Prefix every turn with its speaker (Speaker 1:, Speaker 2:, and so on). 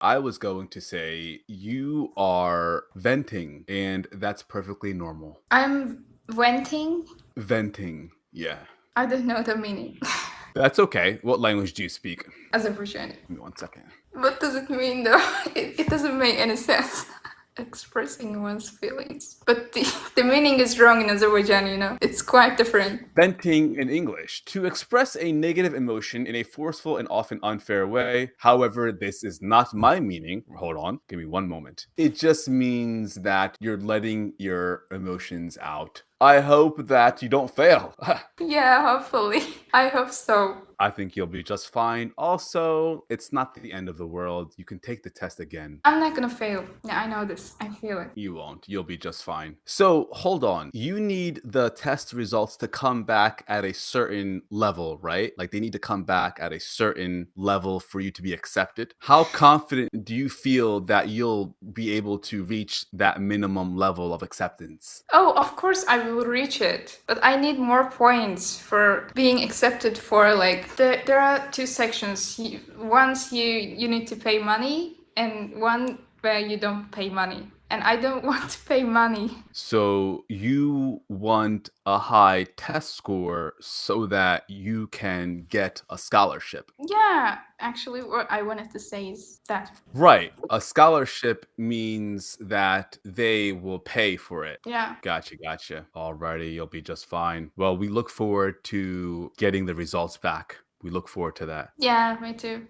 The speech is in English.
Speaker 1: I was going to say you are venting, and that's perfectly normal.
Speaker 2: I'm venting.
Speaker 1: Venting, yeah.
Speaker 2: I don't know the meaning.
Speaker 1: That's okay. What language do you speak?
Speaker 2: Azerbaijan.
Speaker 1: Give me 1 second.
Speaker 2: What does it mean though? It doesn't make any sense. Expressing one's feelings. But the meaning is wrong in Azerbaijan, you know? It's quite different.
Speaker 1: Venting in English, to express a negative emotion in a forceful and often unfair way. However, this is not my meaning. Hold on, give me one moment. It just means that you're letting your emotions out. I hope that you don't fail.
Speaker 2: Yeah, hopefully. I hope so.
Speaker 1: I think you'll be just fine. Also, it's not the end of the world. You can take the test again.
Speaker 2: I'm not gonna fail. Yeah, I know this. I feel it.
Speaker 1: You won't. You'll be just fine. So, hold on. You need the test results to come back at a certain level, right? Like they need to come back at a certain level for you to be accepted. How confident do you feel that you'll be able to reach that minimum level of acceptance?
Speaker 2: Oh, of course I will reach it. But I need more points for being accepted for like there are two sections. Once you need to pay money and one where you don't pay money. And I don't want to pay money.
Speaker 1: So you want a high test score so that you can get a scholarship.
Speaker 2: Yeah, actually what I wanted to say is that.
Speaker 1: Right. A scholarship means that they will pay for it.
Speaker 2: Yeah.
Speaker 1: Gotcha, gotcha. Alrighty, you'll be just fine. Well, we look forward to getting the results back. We look forward to that.
Speaker 2: Yeah, me too.